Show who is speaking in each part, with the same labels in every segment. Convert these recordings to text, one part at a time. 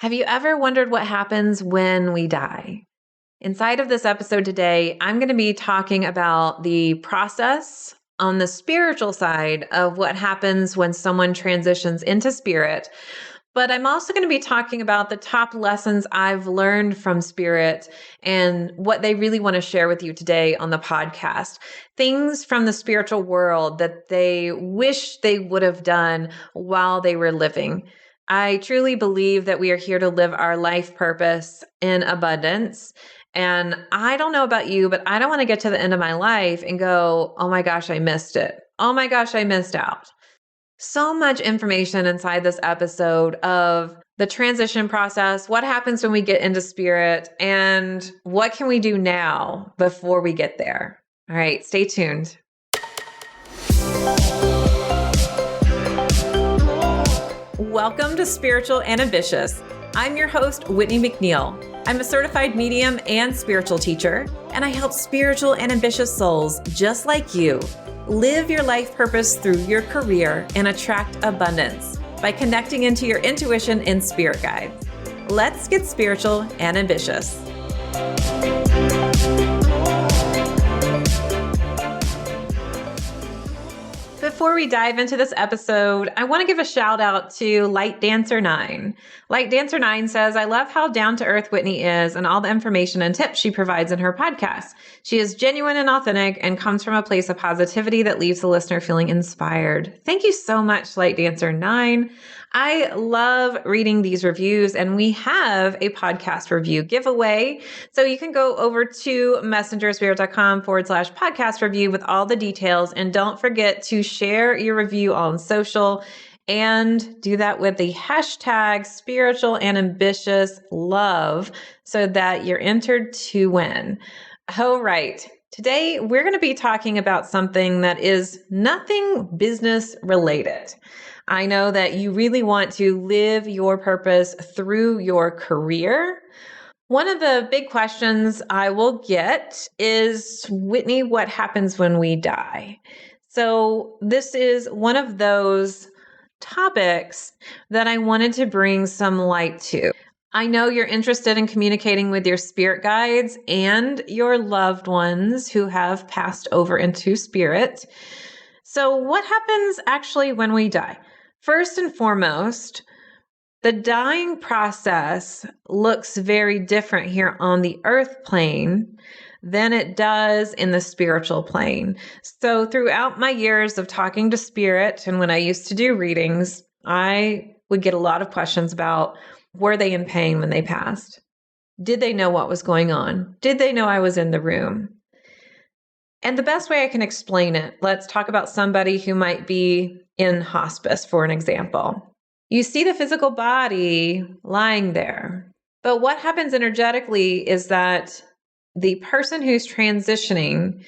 Speaker 1: Have you ever wondered what happens when we die? Inside of this episode today, I'm going to be talking about the process on the spiritual side of what happens when someone transitions into spirit. But I'm also going to be talking about the top lessons I've learned from spirit and what they really want to share with you today on the podcast. Things from the spiritual world that they wish they would have done while they were living. I truly believe that we are here to live our life purpose in abundance. And I don't know about you, but I don't want to get to the end of my life and go, oh my gosh, I missed it. Oh my gosh, I missed out. So much information inside this episode of the transition process, what happens when we get into spirit, and what can we do now before we get there. All right, stay tuned. Welcome to Spiritual and Ambitious. I'm your host, Whitney McNeil. I'm a certified medium and spiritual teacher, and I help spiritual and ambitious souls just like you live your life purpose through your career and attract abundance by connecting into your intuition and spirit guides. Let's get spiritual and ambitious. Before we dive into this episode, I want to give a shout out to Light Dancer 9. Light Dancer 9 says, I love how down to earth Whitney is and all the information and tips she provides in her podcast. She is genuine and authentic and comes from a place of positivity that leaves the listener feeling inspired. Thank you so much, Light Dancer 9. I love reading these reviews, and we have a podcast review giveaway. So you can go over to messengerspirit.com/podcast review with all the details. And don't forget to share your review on social and do that with the hashtag spiritual and ambitious love so that you're entered to win. All right. Today, we're going to be talking about something that is nothing business related. I know that you really want to live your purpose through your career. One of the big questions I will get is, Whitney, what happens when we die? So this is one of those topics that I wanted to bring some light to. I know you're interested in communicating with your spirit guides and your loved ones who have passed over into spirit. So what happens actually when we die? First and foremost, the dying process looks very different here on the earth plane than it does in the spiritual plane. So throughout my years of talking to spirit, and when I used to do readings, I would get a lot of questions about, were they in pain when they passed? Did they know what was going on? Did they know I was in the room? And the best way I can explain it, let's talk about somebody who might be in hospice, for an example. You see the physical body lying there, but what happens energetically is that the person who's transitioning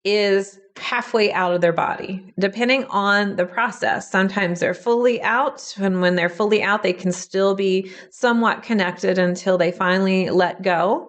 Speaker 1: is halfway out of their body, depending on the process. Sometimes they're fully out, and when they're fully out, they can still be somewhat connected until they finally let go.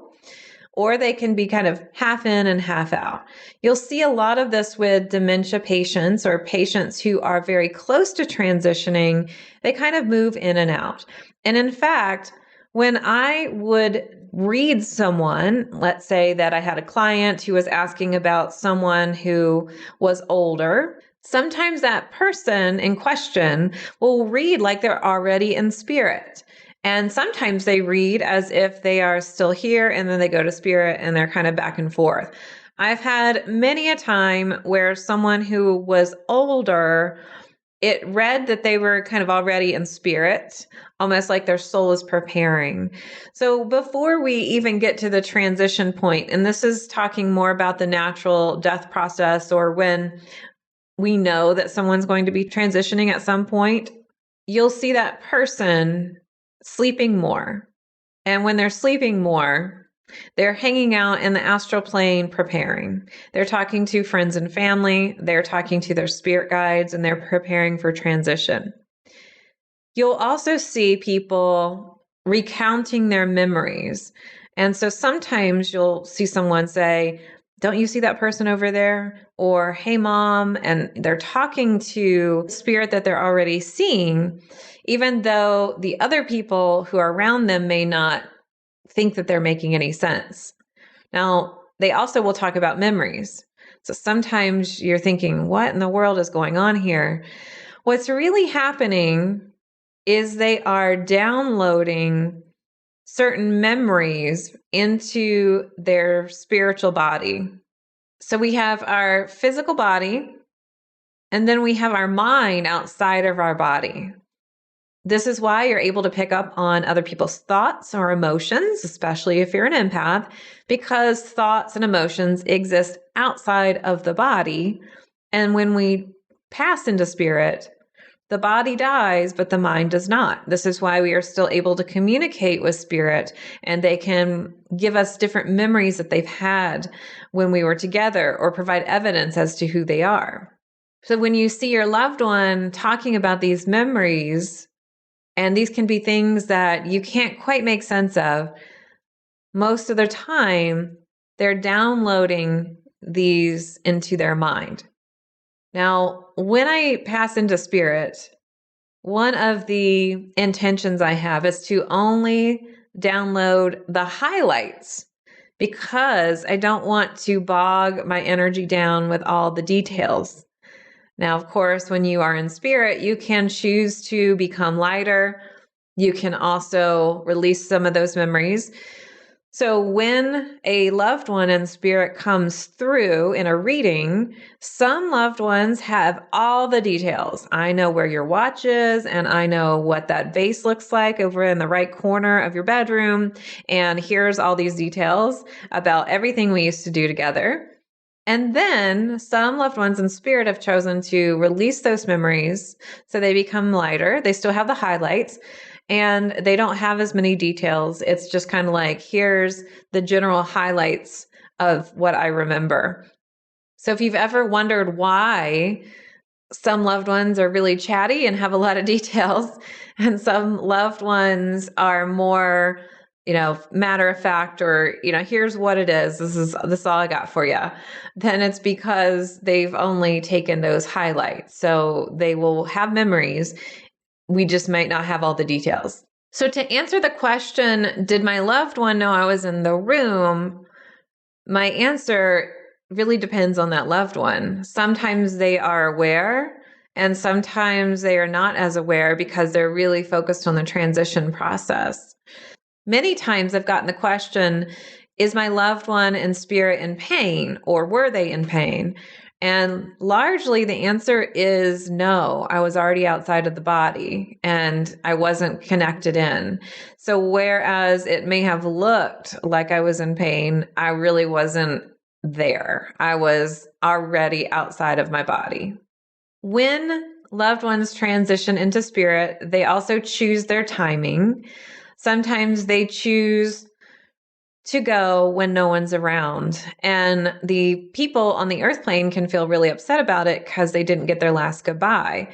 Speaker 1: Or they can be kind of half in and half out. You'll see a lot of this with dementia patients or patients who are very close to transitioning. They kind of move in and out. And in fact, when I would read someone, let's say that I had a client who was asking about someone who was older, sometimes that person in question will read like they're already in spirit. And sometimes they read as if they are still here, and then they go to spirit and they're kind of back and forth. I've had many a time where someone who was older, it read that they were kind of already in spirit, almost like their soul is preparing. So before we even get to the transition point, and this is talking more about the natural death process, or when we know that someone's going to be transitioning at some point, you'll see that person sleeping more. And when they're sleeping more, they're hanging out in the astral plane preparing. They're talking to friends and family. They're talking to their spirit guides, and they're preparing for transition. You'll also see people recounting their memories. And so sometimes you'll see someone say, don't you see that person over there? Or, hey, mom, and they're talking to spirit that they're already seeing. even though the other people who are around them may not think that they're making any sense. Now, they also will talk about memories. So sometimes you're thinking, what in the world is going on here? What's really happening is they are downloading certain memories into their spiritual body. So we have our physical body, and then we have our mind outside of our body. This is why you're able to pick up on other people's thoughts or emotions, especially if you're an empath, because thoughts and emotions exist outside of the body. And when we pass into spirit, the body dies, but the mind does not. This is why we are still able to communicate with spirit, and they can give us different memories that they've had when we were together or provide evidence as to who they are. So when you see your loved one talking about these memories, and these can be things that you can't quite make sense of, most of the time, they're downloading these into their mind. Now, when I pass into spirit, one of the intentions I have is to only download the highlights because I don't want to bog my energy down with all the details. Now, of course, when you are in spirit, you can choose to become lighter. You can also release some of those memories. So when a loved one in spirit comes through in a reading, some loved ones have all the details. I know where your watch is, and I know what that vase looks like over in the right corner of your bedroom. And here's all these details about everything we used to do together. And then some loved ones in spirit have chosen to release those memories so they become lighter. They still have the highlights, and they don't have as many details. It's just kind of like, here's the general highlights of what I remember. So if you've ever wondered why some loved ones are really chatty and have a lot of details, and some loved ones are more, matter of fact, or, here's what it is. This is all I got for you. Then it's because they've only taken those highlights. So they will have memories. We just might not have all the details. So to answer the question, did my loved one know I was in the room? My answer really depends on that loved one. Sometimes they are aware, and sometimes they are not as aware because they're really focused on the transition process. Many times I've gotten the question, is my loved one in spirit in pain, or were they in pain? And largely the answer is no. I was already outside of the body and I wasn't connected in. So whereas it may have looked like I was in pain, I really wasn't there. I was already outside of my body. When loved ones transition into spirit, they also choose their timing. Sometimes they choose to go when no one's around. And the people on the earth plane can feel really upset about it because they didn't get their last goodbye.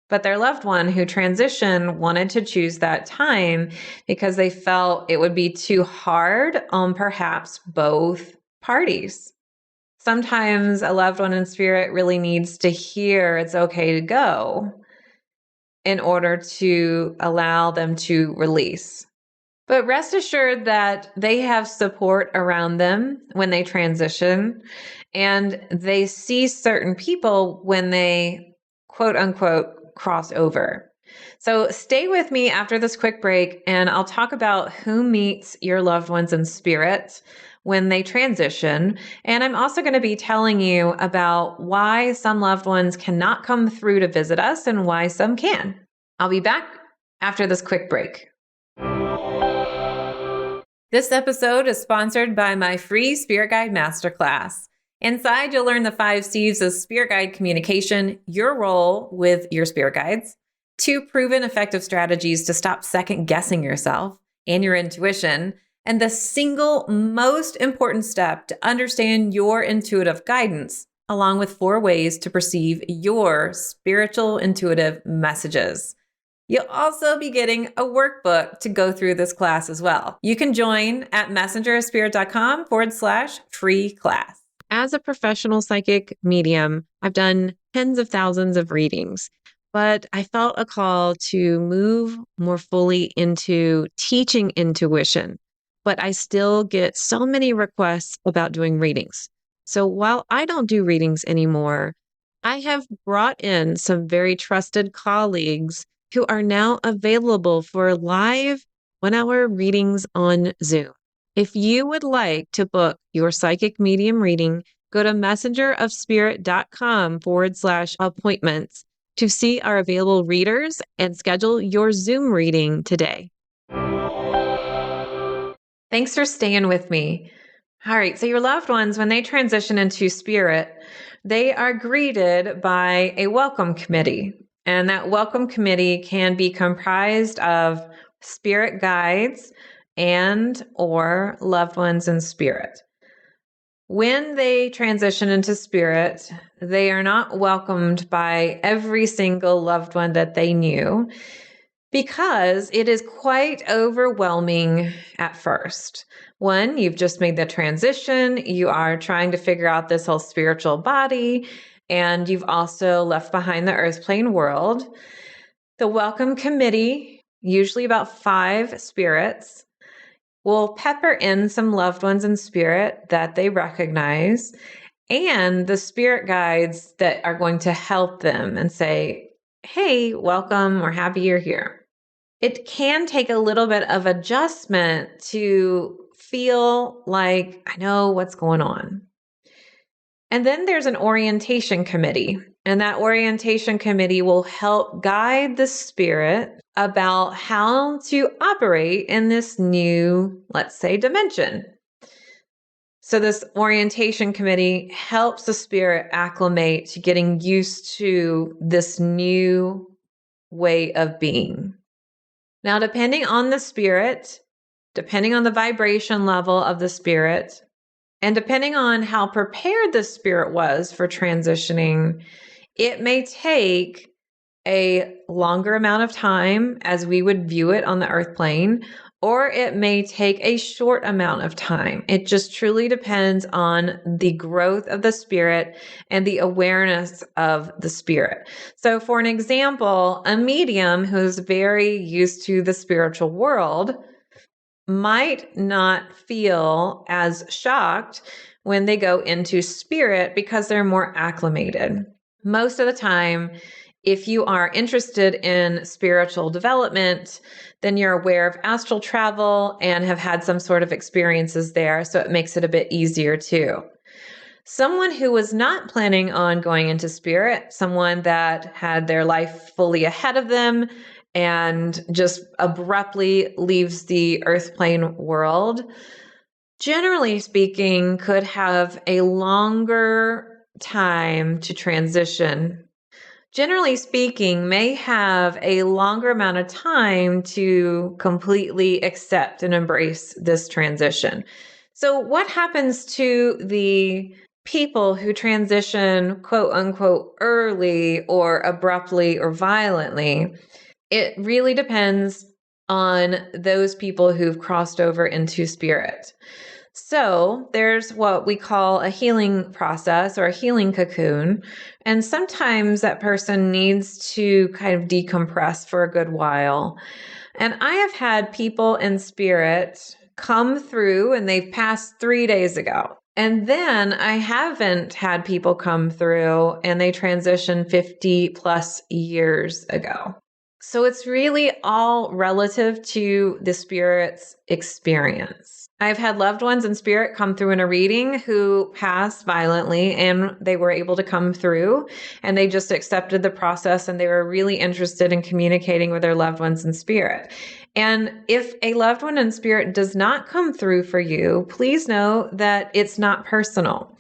Speaker 1: But their loved one who transitioned wanted to choose that time because they felt it would be too hard on perhaps both parties. Sometimes a loved one in spirit really needs to hear it's okay to go in order to allow them to release. But rest assured that they have support around them when they transition, and they see certain people when they quote unquote cross over. So stay with me after this quick break, and I'll talk about who meets your loved ones in spirit when they transition. And I'm also going to be telling you about why some loved ones cannot come through to visit us and why some can. I'll be back after this quick break. This episode is sponsored by my free Spirit Guide Masterclass. Inside, you'll learn the 5 C's of Spirit Guide communication, your role with your Spirit Guides, 2 proven effective strategies to stop second guessing yourself and your intuition, and the single most important step to understand your intuitive guidance, along with 4 ways to perceive your spiritual intuitive messages. You'll also be getting a workbook to go through this class as well. You can join at messengerofspirit.com/free class. As a professional psychic medium, I've done tens of thousands of readings.
Speaker 2: but I felt a call to move more fully into teaching intuition. But I still get so many requests about doing readings. So while I don't do readings anymore, I have brought in some very trusted colleagues who are now available for live 1 hour readings on Zoom. If you would like to book your psychic medium reading, go to messengerofspirit.com/appointments to see our available readers and schedule your Zoom reading today.
Speaker 1: Thanks for staying with me. All right, so your loved ones, when they transition into spirit, they are greeted by a welcome committee. And that welcome committee can be comprised of spirit guides and or loved ones in spirit. When they transition into spirit, they are not welcomed by every single loved one that they knew, because it is quite overwhelming at first. One, you've just made the transition, you are trying to figure out this whole spiritual body, and you've also left behind the earth plane world. The welcome committee, usually about 5 spirits, will pepper in some loved ones in spirit that they recognize, and the spirit guides that are going to help them and say, hey, welcome, we're happy you're here. It can take a little bit of adjustment to feel like I know what's going on. And then there's an orientation committee, and that orientation committee will help guide the spirit about how to operate in this new, let's say, dimension. So this orientation committee helps the spirit acclimate to getting used to this new way of being. Now, depending on the spirit, depending on the vibration level of the spirit, and depending on how prepared the spirit was for transitioning, it may take a longer amount of time as we would view it on the earth plane, or it may take a short amount of time. It just truly depends on the growth of the spirit and the awareness of the spirit. So for an example, a medium who's very used to the spiritual world might not feel as shocked when they go into spirit because they're more acclimated. Most of the time, if you are interested in spiritual development, then you're aware of astral travel and have had some sort of experiences there, so it makes it a bit easier too. Someone who was not planning on going into spirit, someone that had their life fully ahead of them and just abruptly leaves the earth plane world, generally speaking, could have a longer time to transition. Generally speaking, may have a longer amount of time to completely accept and embrace this transition. So what happens to the people who transition, quote unquote, early or abruptly or violently? It really depends on those people who've crossed over into spirit. So there's what we call a healing process or a healing cocoon. And sometimes that person needs to kind of decompress for a good while. And I have had people in spirit come through and they've passed 3 days ago. And then I haven't had people come through and they transitioned 50 plus years ago. So it's really all relative to the spirit's experience. I've had loved ones in spirit come through in a reading who passed violently and they were able to come through and they just accepted the process and they were really interested in communicating with their loved ones in spirit. And if a loved one in spirit does not come through for you, please know that it's not personal.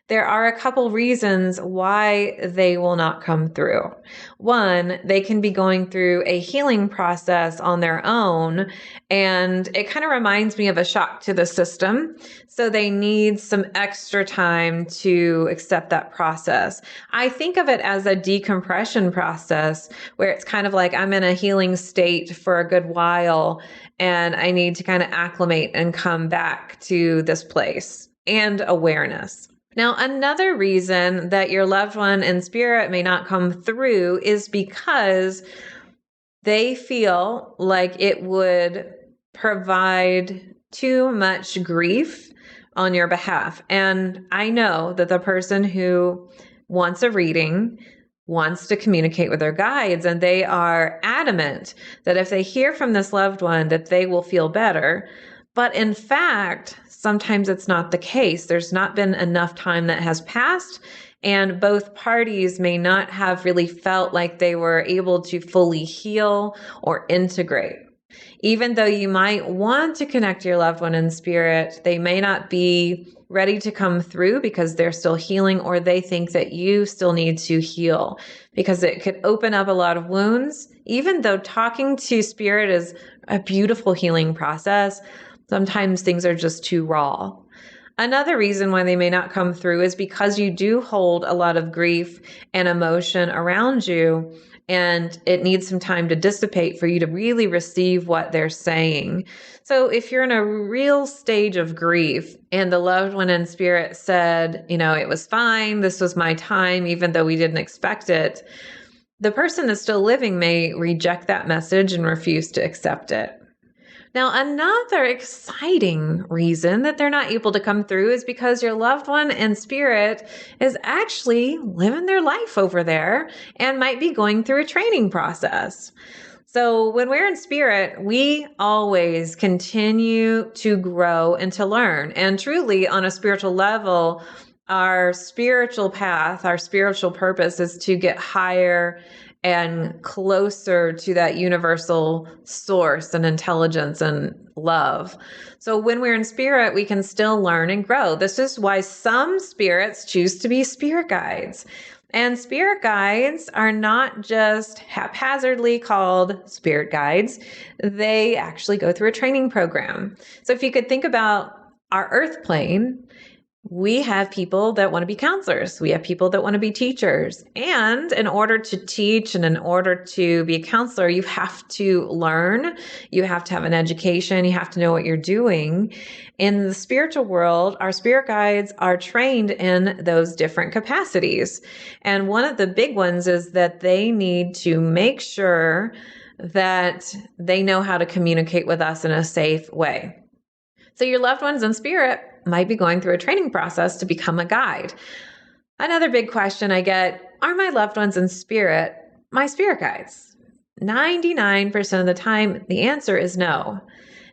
Speaker 1: There are a couple reasons why they will not come through. One, they can be going through a healing process on their own, and it kind of reminds me of a shock to the system. So they need some extra time to accept that process. I think of it as a decompression process where it's kind of like I'm in a healing state for a good while and I need to kind of acclimate and come back to this place and awareness. Now, another reason that your loved one in spirit may not come through is because they feel like it would provide too much grief on your behalf. And I know that the person who wants a reading wants to communicate with their guides, and they are adamant that if they hear from this loved one that they will feel better. But in fact, sometimes it's not the case. There's not been enough time that has passed, and both parties may not have really felt like they were able to fully heal or integrate. Even though you might want to connect your loved one in spirit, they may not be ready to come through because they're still healing, or they think that you still need to heal because it could open up a lot of wounds. Even though talking to spirit is a beautiful healing process, sometimes things are just too raw. Another reason why they may not come through is because you do hold a lot of grief and emotion around you, and it needs some time to dissipate for you to really receive what they're saying. So if you're in a real stage of grief and the loved one in spirit said, it was fine, this was my time, even though we didn't expect it, the person that's still living may reject that message and refuse to accept it. Now, another exciting reason that they're not able to come through is because your loved one in spirit is actually living their life over there and might be going through a training process. So when we're in spirit, we always continue to grow and to learn. And truly, on a spiritual level, our spiritual path, our spiritual purpose is to get higher and closer to that universal source and intelligence and love. So when we're in spirit, we can still learn and grow. This is why some spirits choose to be spirit guides. And spirit guides are not just haphazardly called spirit guides. They actually go through a training program. So if you could think about our earth plane, we have people that want to be counselors. We have people that want to be teachers. And in order to teach and in order to be a counselor, you have to learn. You have to have an education. You have to know what you're doing. In the spiritual world, our spirit guides are trained in those different capacities. And one of the big ones is that they need to make sure that they know how to communicate with us in a safe way. So your loved ones in spirit might be going through a training process to become a guide. Another big question I get, are my loved ones in spirit my spirit guides? 99% of the time, the answer is no.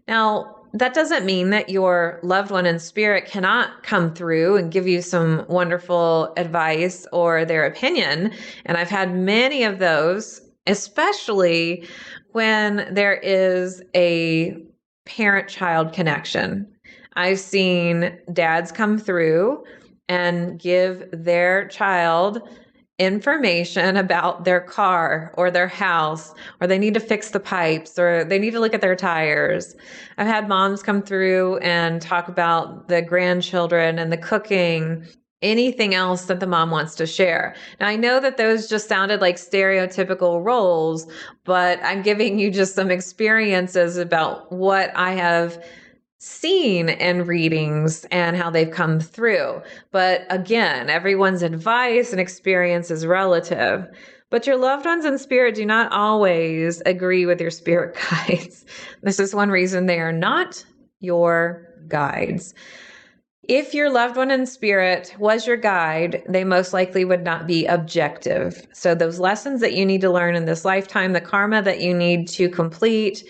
Speaker 1: Now, that doesn't mean that your loved one in spirit cannot come through and give you some wonderful advice or their opinion. And I've had many of those, especially when there is a parent-child connection. I've seen dads come through and give their child information about their car or their house, or they need to fix the pipes, or they need to look at their tires. I've had moms come through and talk about the grandchildren and the cooking, anything else that the mom wants to share. Now, I know that those just sounded like stereotypical roles, but I'm giving you just some experiences about what I have seen in readings and how they've come through. But again, everyone's advice and experience is relative. But your loved ones in spirit do not always agree with your spirit guides. This is one reason they are not your guides. If your loved one in spirit was your guide, they most likely would not be objective. So those lessons that you need to learn in this lifetime, the karma that you need to complete,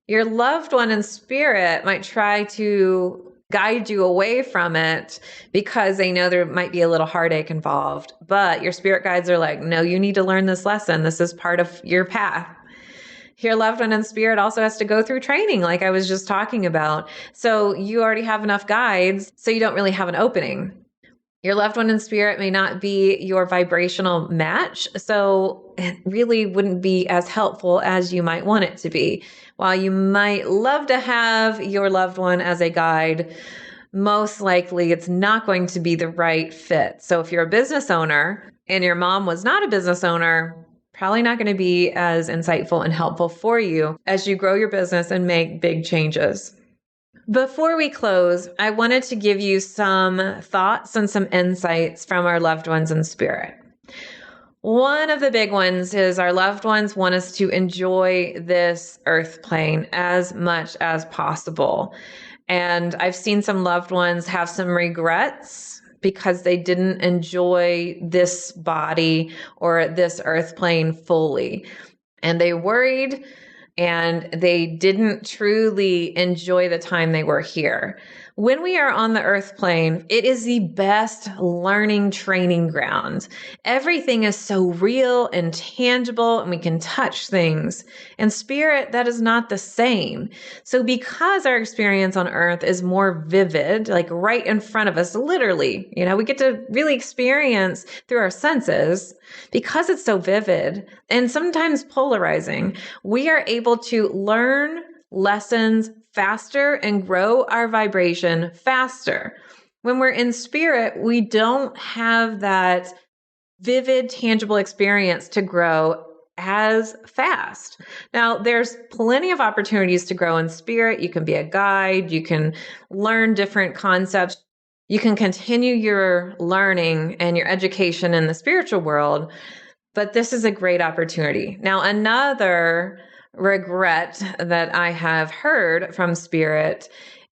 Speaker 1: your loved one in spirit might try to guide you away from it because they know there might be a little heartache involved. But your spirit guides are like, no, you need to learn this lesson. This is part of your path. Your loved one in spirit also has to go through training, like I was just talking about. So you already have enough guides, so you don't really have an opening. Your loved one in spirit may not be your vibrational match, so it really wouldn't be as helpful as you might want it to be. While you might love to have your loved one as a guide, most likely it's not going to be the right fit. So if you're a business owner and your mom was not a business owner, probably not going to be as insightful and helpful for you as you grow your business and make big changes. Before we close, I wanted to give you some thoughts and some insights from our loved ones in spirit. One of the big ones is our loved ones want us to enjoy this earth plane as much as possible. And I've seen some loved ones have some regrets because they didn't enjoy this body or this earth plane fully. And they worried and they didn't truly enjoy the time they were here. When we are on the earth plane, it is the best learning training ground. Everything is so real and tangible, and we can touch things. And spirit, that is not the same. So because our experience on earth is more vivid, like right in front of us, literally, we get to really experience through our senses, because it's so vivid and sometimes polarizing, we are able to learn lessons faster and grow our vibration faster. When we're in spirit, we don't have that vivid, tangible experience to grow as fast. Now, there's plenty of opportunities to grow in spirit. You can be a guide, you can learn different concepts, you can continue your learning and your education in the spiritual world, but this is a great opportunity. Now, another regret that I have heard from spirit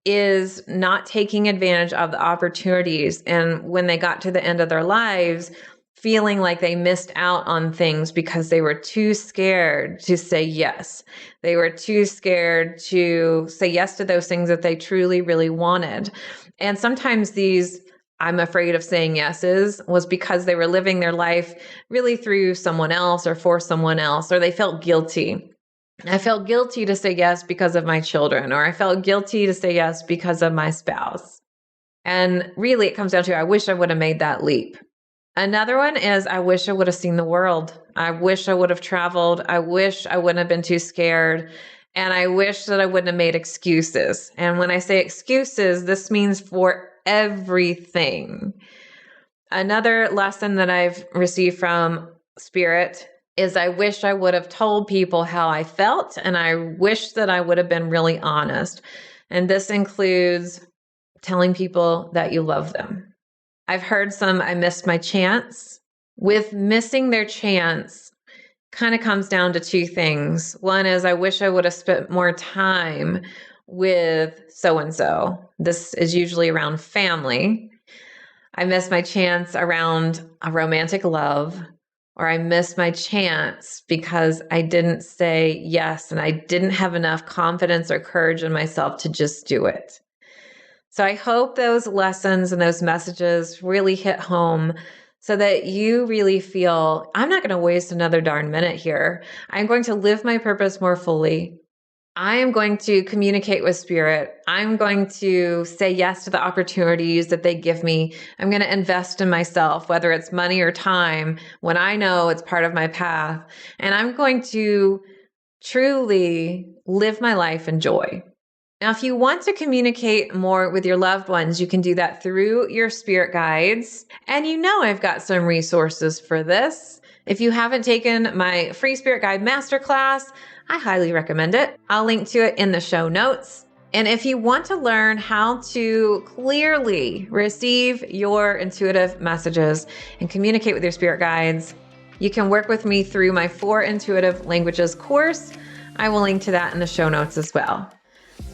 Speaker 1: is not taking advantage of the opportunities. And when they got to the end of their lives, feeling like they missed out on things because they were too scared to say yes. They were too scared to say yes to those things that they truly, really wanted. And sometimes these I'm afraid of saying yeses was because they were living their life really through someone else or for someone else, or they felt guilty. I felt guilty to say yes because of my children, or I felt guilty to say yes because of my spouse. And really, it comes down to, I wish I would have made that leap. Another one is, I wish I would have seen the world. I wish I would have traveled. I wish I wouldn't have been too scared. And I wish that I wouldn't have made excuses. And when I say excuses, this means for everything. Another lesson that I've received from spirit is I wish I would have told people how I felt, and I wish that I would have been really honest. And this includes telling people that you love them. I've heard some, I missed my chance. With missing their chance, kind of comes down to two things. One is, I wish I would have spent more time with so-and-so. This is usually around family. I missed my chance around a romantic love, or I missed my chance because I didn't say yes and I didn't have enough confidence or courage in myself to just do it. So I hope those lessons and those messages really hit home so that you really feel, I'm not going to waste another darn minute here. I'm going to live my purpose more fully. I am going to communicate with spirit. I'm going to say yes to the opportunities that they give me. I'm going to invest in myself, whether it's money or time, when I know it's part of my path. And I'm going to truly live my life in joy. Now, if you want to communicate more with your loved ones, you can do that through your spirit guides. And I've got some resources for this. If you haven't taken my free spirit guide masterclass, I highly recommend it. I'll link to it in the show notes. And if you want to learn how to clearly receive your intuitive messages and communicate with your spirit guides, you can work with me through my 4 Intuitive Languages course. I will link to that in the show notes as well.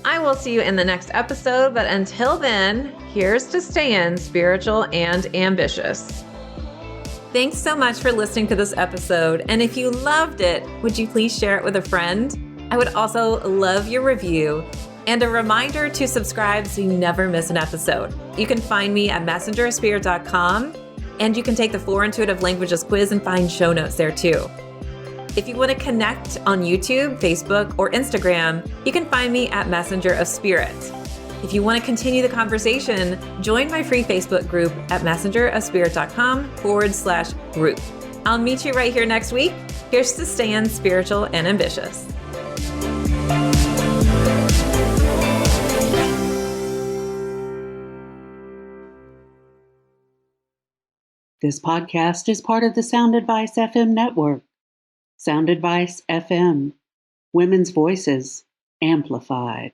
Speaker 1: I will see you in the next episode, but until then, here's to staying spiritual and ambitious. Thanks so much for listening to this episode. And if you loved it, would you please share it with a friend? I would also love your review and a reminder to subscribe so you never miss an episode. You can find me at messengerofspirit.com, and you can take the 4 Intuitive Languages quiz and find show notes there too. If you want to connect on YouTube, Facebook, or Instagram, you can find me at Messenger of Spirit. If you want to continue the conversation, join my free Facebook group at messengerofspirit.com/group. I'll meet you right here next week. Here's to staying spiritual and ambitious.
Speaker 3: This podcast is part of the Sound Advice FM network. Sound Advice FM. Women's voices amplified.